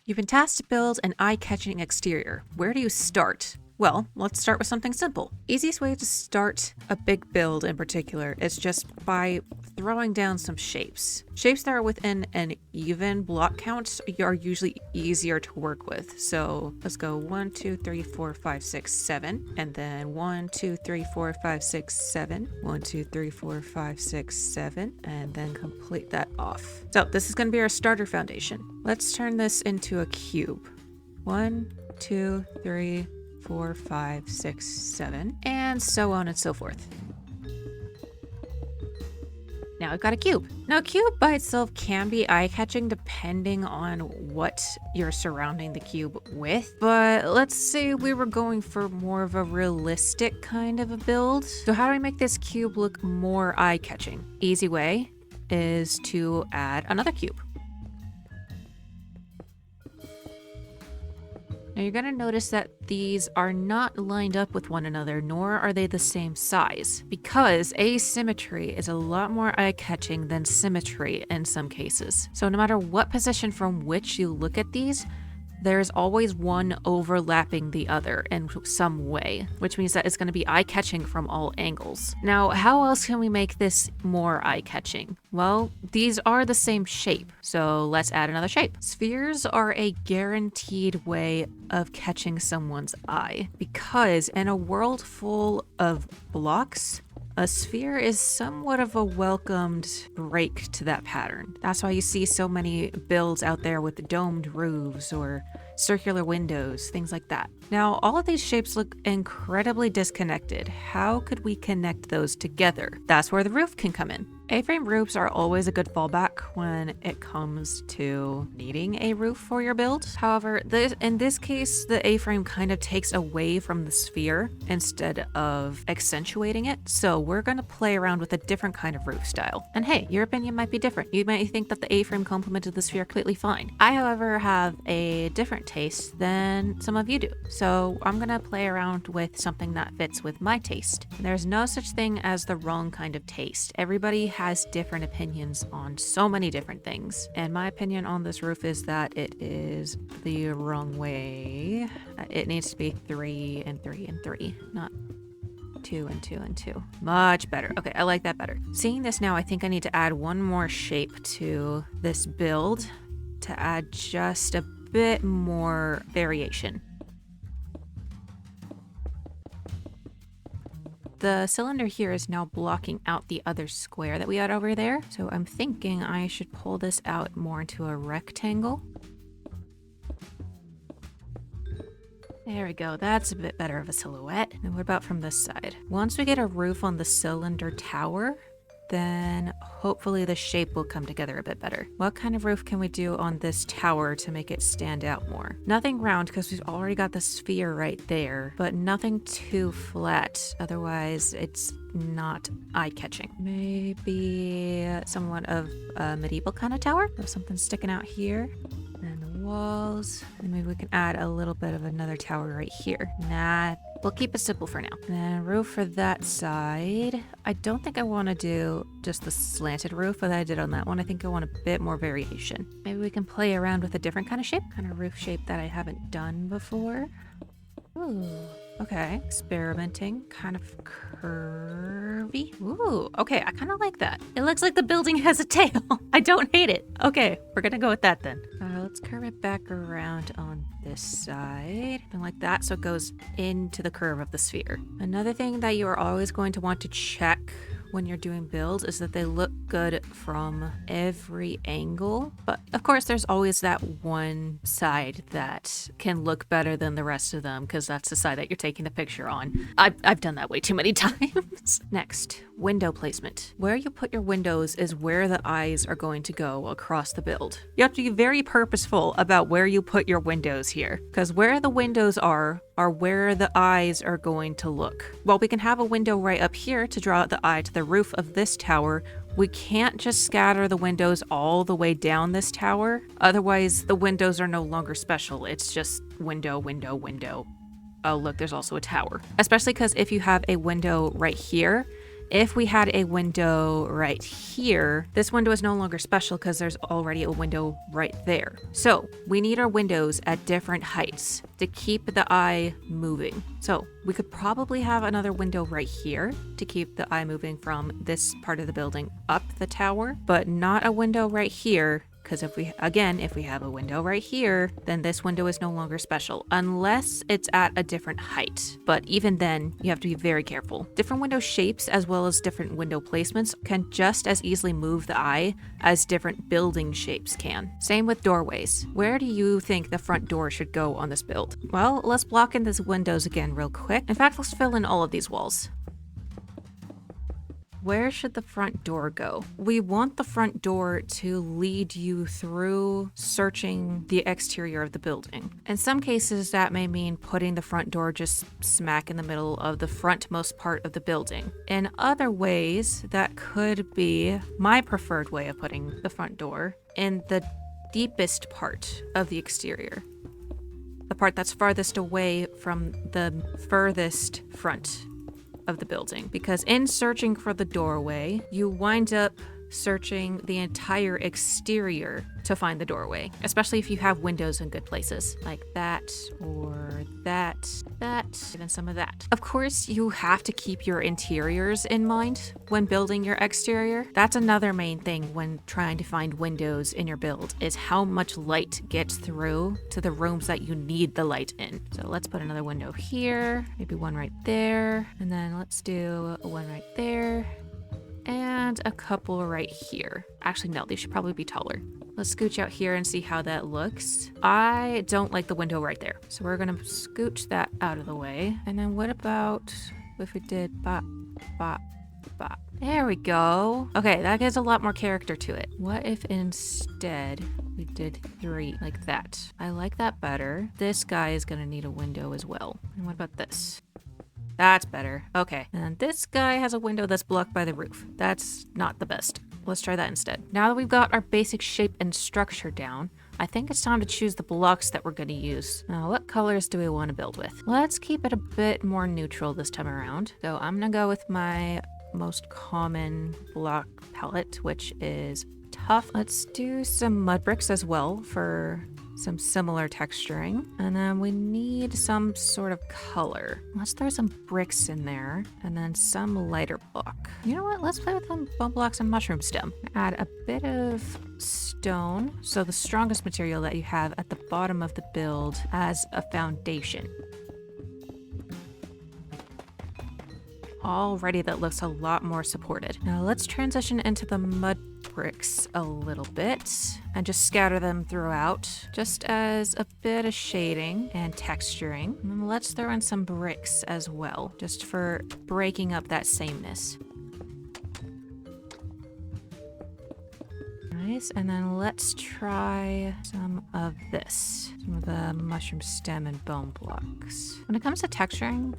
You've been tasked to build an eye-catching exterior. Where do you start? Well, let's start with something simple. Easiest way to start a big build in particular is just by throwing down some shapes. Shapes that are within an even block count are usually easier to work with. So let's go 1, 2, 3, 4, 5, 6, 7. And then 1, 2, 3, 4, 5, 6, 7. 1, 2, 3, 4, 5, 6, 7. And then complete that off. So this is going to be our starter foundation. Let's turn this into a cube. 1, 2, 3, 4, 5, 6, 7, and so on and so forth. Now I've got a cube. Now a cube by itself can be eye-catching depending on what you're surrounding the cube with, but let's say we were going for more of a realistic kind of a build. So how do we make this cube look more eye-catching? Easy way is to add another cube. Now you're going to notice that these are not lined up with one another, nor are they the same size, because asymmetry is a lot more eye-catching than symmetry in some cases. So no matter what position from which you look at these, there's always one overlapping the other in some way, which means that it's going to be eye-catching from all angles. Now, how else can we make this more eye-catching? Well, these are the same shape, so let's add another shape. Spheres are a guaranteed way of catching someone's eye, because in a world full of blocks, a sphere is somewhat of a welcomed break to that pattern. That's why you see so many builds out there with domed roofs or circular windows, things like that. Now, all of these shapes look incredibly disconnected. How could we connect those together? That's where the roof can come in. A-frame roofs are always a good fallback when it comes to needing a roof for your build. However, in this case, the A-frame kind of takes away from the sphere instead of accentuating it. So we're going to play around with a different kind of roof style. And hey, your opinion might be different. You might think that the A-frame complemented the sphere completely fine. I, however, have a different taste than some of you do. So I'm going to play around with something that fits with my taste. There's no such thing as the wrong kind of taste. Everybody has different opinions on so many different things. And my opinion on this roof is that it is the wrong way. It needs to be 3 and 3 and 3, not 2 and 2 and 2. Much better. Okay, I like that better. Seeing this now, I think I need to add one more shape to this build to add just a bit more variation. The cylinder here is now blocking out the other square that we had over there. So I'm thinking I should pull this out more into a rectangle. There we go. That's a bit better of a silhouette. And what about from this side? Once we get a roof on the cylinder tower, then hopefully the shape will come together a bit better. What kind of roof can we do on this tower to make it stand out more? Nothing round because we've already got the sphere right there, but nothing too flat. Otherwise, it's not eye-catching. Maybe somewhat of a medieval kind of tower. There's something sticking out here. And the walls. And maybe we can add a little bit of another tower right here. Nah, we'll keep it simple for now. And then roof for that side. I don't think I want to do just the slanted roof that I did on that one. I think I want a bit more variation. Maybe we can play around with a different kind of shape. Kind of roof shape that I haven't done before. Ooh. Okay, experimenting, kind of curvy. Ooh, okay, I kind of like that. It looks like the building has a tail. I don't hate it. Okay, we're gonna go with that then. Let's curve it back around on this side, something like that, so it goes into the curve of the sphere. Another thing that you are always going to want to check when you're doing builds is that they look good from every angle. But of course, there's always that one side that can look better than the rest of them because that's the side that you're taking the picture on. I've done that way too many times. Next, window placement. Where you put your windows is where the eyes are going to go across the build. You have to be very purposeful about where you put your windows here, because where the windows are where the eyes are going to look. While we can have a window right up here to draw out the eye to the roof of this tower, we can't just scatter the windows all the way down this tower. Otherwise, the windows are no longer special. It's just window, window, window. Oh, look, there's also a tower. Especially because if you have a window right here, if we had a window right here, this window is no longer special because there's already a window right there. So we need our windows at different heights to keep the eye moving. So we could probably have another window right here to keep the eye moving from this part of the building up the tower, but not a window right here. Because if we have a window right here, then this window is no longer special unless it's at a different height. But even then, you have to be very careful. Different window shapes as well as different window placements can just as easily move the eye as different building shapes can. Same with doorways. Where do you think the front door should go on this build? Well, let's block in these windows again real quick. In fact, let's fill in all of these walls. Where should the front door go? We want the front door to lead you through searching the exterior of the building. In some cases, that may mean putting the front door just smack in the middle of the frontmost part of the building. In other ways, that could be my preferred way of putting the front door in the deepest part of the exterior. The part that's farthest away from the furthest front of the building, because in searching for the doorway, you wind up searching the entire exterior to find the doorway, especially if you have windows in good places like that or that, even some of that. Of course, you have to keep your interiors in mind when building your exterior. That's another main thing when trying to find windows in your build, is how much light gets through to the rooms that you need the light in. So let's put another window here, maybe one right there, and then let's do one right there, and a couple right here. Actually, no, they should probably be taller. Let's scooch out here and see how that looks. I don't like the window right there, so we're gonna scooch that out of the way. And then what about if we did bop, bop, bop? There we go. Okay, that gives a lot more character to it. What if instead we did 3 like that? I like that better. This guy is gonna need a window as well. And what about this? That's better. Okay. And this guy has a window that's blocked by the roof. That's not the best. Let's try that instead. Now that we've got our basic shape and structure down, I think it's time to choose the blocks that we're going to use. Now, what colors do we want to build with? Let's keep it a bit more neutral this time around. So I'm going to go with my most common block palette, which is tough. Let's do some mud bricks as well for some similar texturing. And then we need some sort of color. Let's throw some bricks in there and then some lighter block. You know what? Let's play with some bone blocks and mushroom stem. Add a bit of stone, so the strongest material that you have at the bottom of the build as a foundation. Already that looks a lot more supported. Now let's transition into the mud bricks a little bit and just scatter them throughout just as a bit of shading and texturing. And then let's throw in some bricks as well, just for breaking up that sameness. Nice, and then let's try some of this, some of the mushroom stem and bone blocks. When it comes to texturing,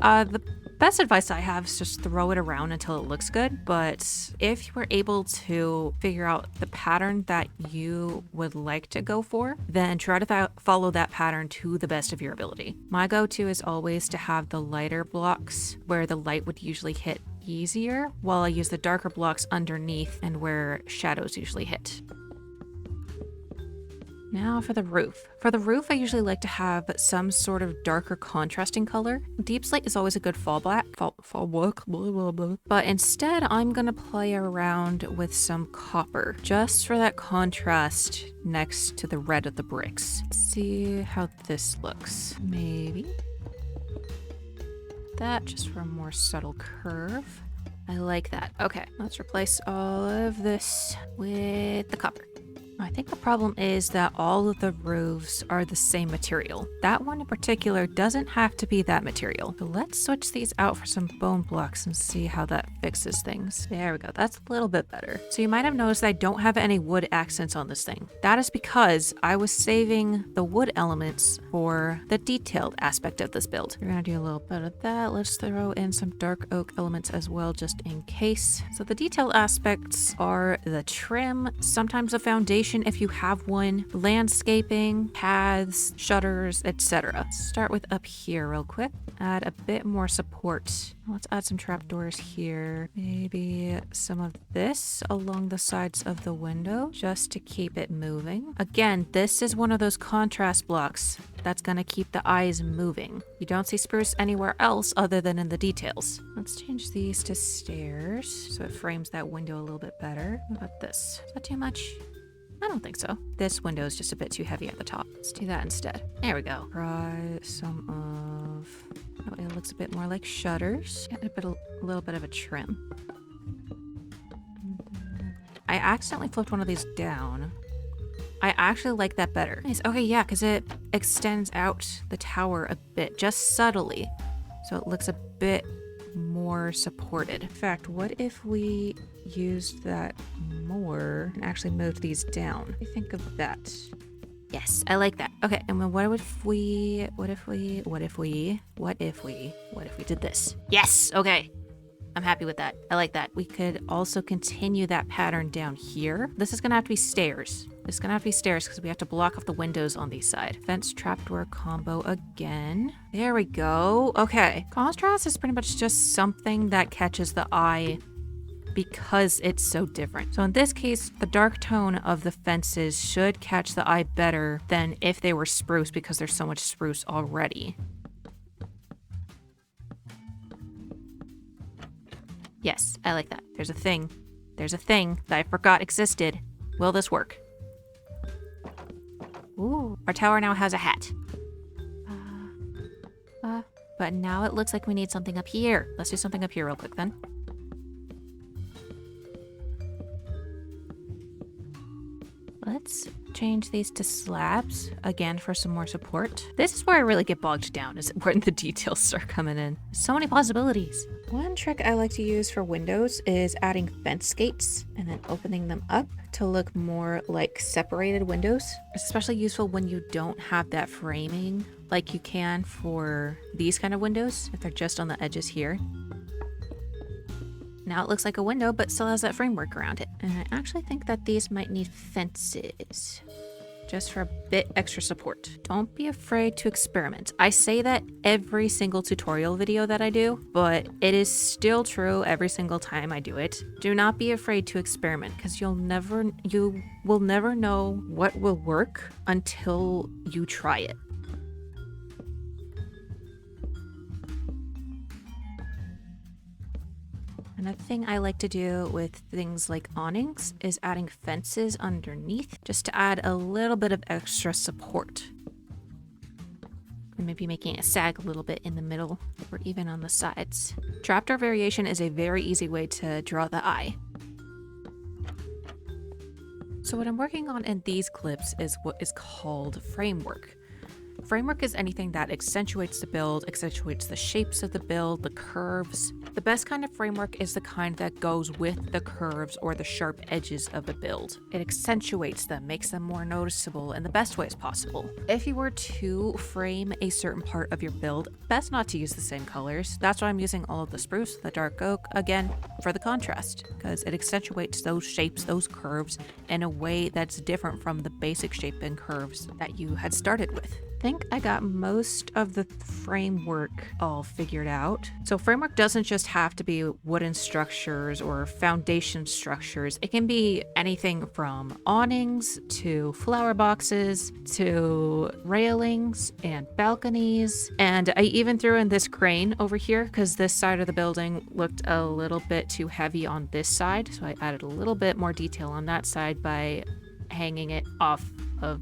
the best advice I have is just throw it around until it looks good. But if you were able to figure out the pattern that you would like to go for, then try to follow that pattern to the best of your ability. My go-to is always to have the lighter blocks where the light would usually hit easier, while I use the darker blocks underneath and where shadows usually hit. Now for the roof. For the roof, I usually like to have some sort of darker contrasting color. Deep slate is always a good fallback, but instead I'm gonna play around with some copper, just for that contrast next to the red of the bricks. Let's see how this looks. Maybe that, just for a more subtle curve. I like that. Okay, let's replace all of this with the copper. I think the problem is that all of the roofs are the same material. That one in particular doesn't have to be that material. So let's switch these out for some bone blocks and see how that fixes things. There we go. That's a little bit better. So you might have noticed I don't have any wood accents on this thing. That is because I was saving the wood elements for the detailed aspect of this build. We're gonna do a little bit of that. Let's throw in some dark oak elements as well, just in case. So the detailed aspects are the trim, sometimes the foundation, variation if you have one, landscaping, paths, shutters, etc. Start with up here real quick. Add a bit more support. Let's add some trapdoors here. Maybe some of this along the sides of the window just to keep it moving. Again, this is one of those contrast blocks that's gonna keep the eyes moving. You don't see spruce anywhere else other than in the details. Let's change these to stairs so it frames that window a little bit better. What about this? Is that too much? I don't think so. This window is just a bit too heavy at the top. Let's do that instead. There we go. Try some of... That way it looks a bit more like shutters. Get a little bit of a trim. I accidentally flipped one of these down. I actually like that better. Nice. Okay, yeah, because it extends out the tower a bit, just subtly. So it looks a bit more supported. In fact, what if we used that more and actually moved these down? What do you think of that? Yes, I like that. Okay, and then what if we did this? Yes, okay. I'm happy with that. I like that. We could also continue that pattern down here. This is gonna have to be stairs. This is gonna have to be stairs because we have to block off the windows on these side. Fence trapdoor combo again. There we go. Okay. Contrast is pretty much just something that catches the eye because it's so different. So in this case, the dark tone of the fences should catch the eye better than if they were spruce because there's so much spruce already. Yes, I like that. There's a thing that I forgot existed. Will this work? Ooh, our tower now has a hat. But now it looks like we need something up here. Let's do something up here real quick then. Let's change these to slabs again for some more support. This is where I really get bogged down, is when the details start coming in. So many possibilities. One trick I like to use for windows is adding fence gates and then opening them up to look more like separated windows. It's especially useful when you don't have that framing like you can for these kind of windows, if they're just on the edges here. Now it looks like a window, but still has that framework around it. And I actually think that these might need fences, just for a bit extra support. Don't be afraid to experiment. I say that every single tutorial video that I do, but it is still true every single time I do it. Do not be afraid to experiment, because you will never know what will work until you try it. Another thing I like to do with things like awnings is adding fences underneath just to add a little bit of extra support. And maybe making it sag a little bit in the middle or even on the sides. Trapdoor variation is a very easy way to draw the eye. So what I'm working on in these clips is what is called framework. Framework is anything that accentuates the build, accentuates the shapes of the build, the curves. The best kind of framework is the kind that goes with the curves or the sharp edges of the build. It accentuates them, makes them more noticeable in the best ways possible. If you were to frame a certain part of your build, best not to use the same colors. That's why I'm using all of the spruce, the dark oak, again, for the contrast, because it accentuates those shapes, those curves, in a way that's different from the basic shape and curves that you had started with. I think I got most of the framework all figured out. So framework doesn't just have to be wooden structures or foundation structures. It can be anything from awnings to flower boxes to railings and balconies. And I even threw in this crane over here because this side of the building looked a little bit too heavy on this side. So I added a little bit more detail on that side by hanging it off of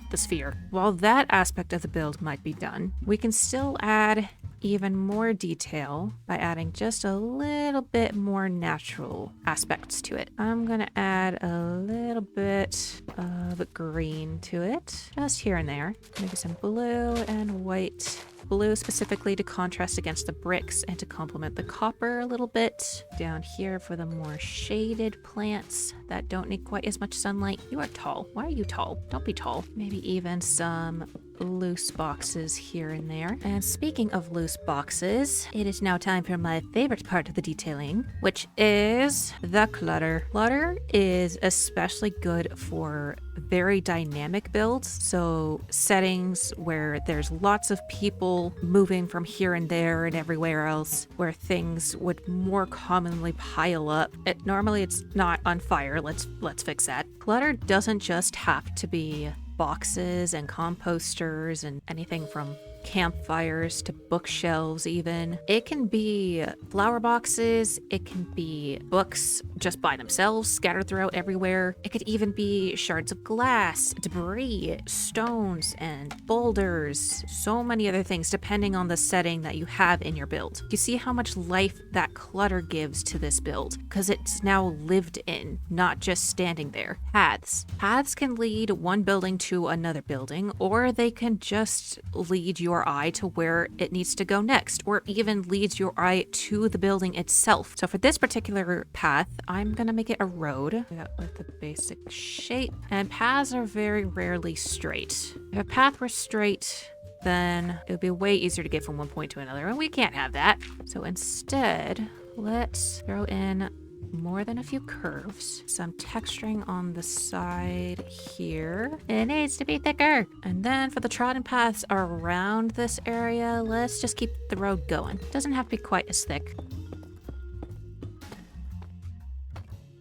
the sphere. While that aspect of the build might be done, we can still add even more detail by adding just a little bit more natural aspects to it. I'm gonna add a little bit of green to it, just here and there. Maybe some blue and white. Blue specifically to contrast against the bricks and to complement the copper a little bit. Down here for the more shaded plants that don't need quite as much sunlight. You are tall. Why are you tall? Don't be tall. Maybe even some loose boxes here and there. And speaking of loose boxes, it is now time for my favorite part of the detailing, which is the clutter. Clutter is especially good for very dynamic builds. So settings where there's lots of people moving from here and there and everywhere else, where things would more commonly pile up. Normally it's not on fire. Let's fix that. Clutter doesn't just have to be boxes and composters and anything from campfires to bookshelves even. It can be flower boxes, it can be books just by themselves scattered throughout everywhere. It could even be shards of glass, debris, stones, and boulders. So many other things depending on the setting that you have in your build. You see how much life that clutter gives to this build because it's now lived in, not just standing there. Paths. Paths can lead one building to another building, or they can just lead your eye to where it needs to go next, or even leads your eye to the building itself. So for this particular path, I'm gonna make it a road with the basic shape, and paths are very rarely straight. If a path were straight, then it would be way easier to get from one point to another, and we can't have that. So instead, let's throw in more than a few curves, some texturing on the side here. It needs to be thicker. And then for the trodden paths around this area, let's just keep the road going. Doesn't have to be quite as thick.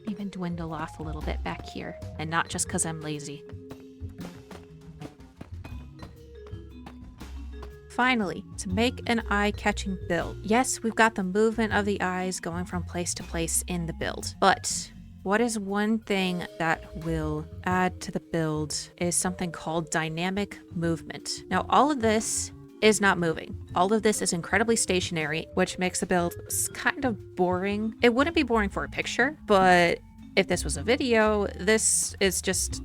Even dwindle off a little bit back here, and not just because I'm lazy. Finally, to make an eye-catching build. Yes, we've got the movement of the eyes going from place to place in the build, but what is one thing that will add to the build is something called dynamic movement. Now, all of this is not moving. All of this is incredibly stationary, which makes the build kind of boring. It wouldn't be boring for a picture, but if this was a video, this is just,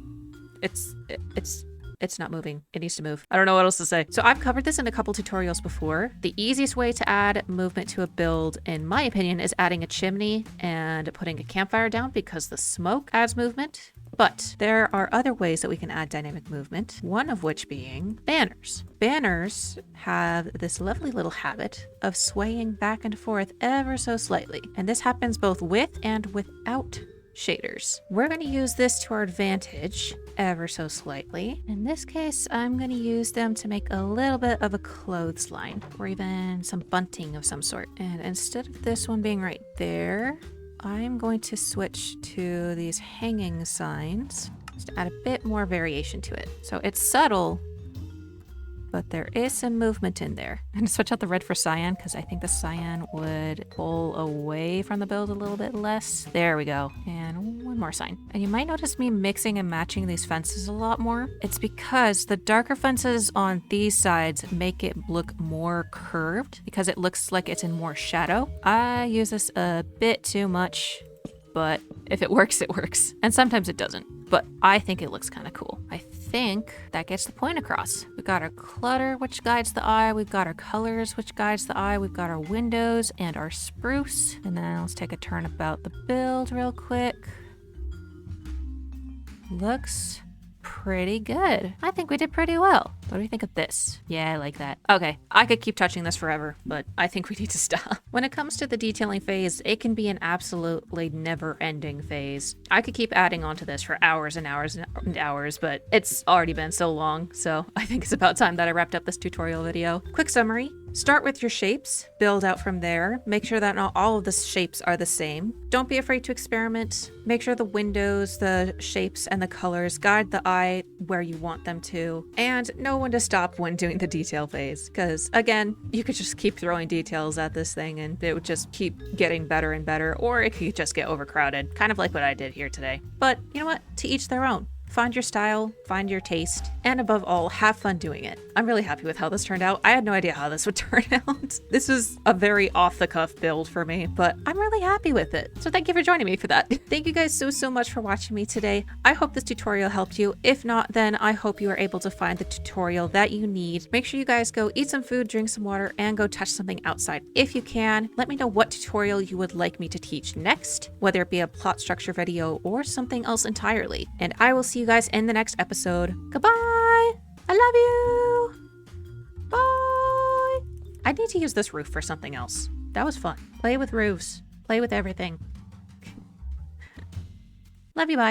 it's not moving. It needs to move. I don't know what else to say. So I've covered this in a couple tutorials before. The easiest way to add movement to a build, in my opinion, is adding a chimney and putting a campfire down because the smoke adds movement. But there are other ways that we can add dynamic movement, one of which being banners. Banners have this lovely little habit of swaying back and forth ever so slightly. And this happens both with and without shaders. We're going to use this to our advantage ever so slightly. In this case, I'm going to use them to make a little bit of a clothesline or even some bunting of some sort. And instead of this one being right there, I'm going to switch to these hanging signs just to add a bit more variation to it. So it's subtle, but there is some movement in there. I'm gonna switch out the red for cyan because I think the cyan would pull away from the build a little bit less. There we go. And one more sign. And you might notice me mixing and matching these fences a lot more. It's because the darker fences on these sides make it look more curved because it looks like it's in more shadow. I use this a bit too much, but if it works, it works. And sometimes it doesn't. But I think it looks kind of cool. I think that gets the point across. We've got our clutter, which guides the eye. We've got our colors, which guides the eye. We've got our windows and our spruce. And then let's take a turn about the build real quick. Looks pretty good. I think we did pretty well. What do you think of this? Yeah, I like that. Okay, I could keep touching this forever, but I think we need to stop. When it comes to the detailing phase, it can be an absolutely never-ending phase. I could keep adding on to this for hours and hours and hours, but it's already been so long, so I think it's about time that I wrapped up this tutorial video. Quick summary. Start with your shapes, build out from there, make sure that not all of the shapes are the same. Don't be afraid to experiment. Make sure the windows, the shapes, and the colors guide the eye where you want them to. And know when to stop when doing the detail phase, because again, you could just keep throwing details at this thing and it would just keep getting better and better, or it could just get overcrowded, kind of like what I did here today. But you know what? To each their own. Find your style, find your taste, and above all, have fun doing it. I'm really happy with how this turned out. I had no idea how this would turn out. This was a very off-the-cuff build for me, but I'm really happy with it. So thank you for joining me for that. Thank you guys so much for watching me today. I hope this tutorial helped you. If not, then I hope you are able to find the tutorial that you need. Make sure you guys go eat some food, drink some water, and go touch something outside if you can. Let me know what tutorial you would like me to teach next, whether it be a plot structure video or something else entirely. And I will see you guys in the next episode. Goodbye! I love you! I need to use this roof for something else. That was fun. Play with roofs. Play with everything. Love you, bye.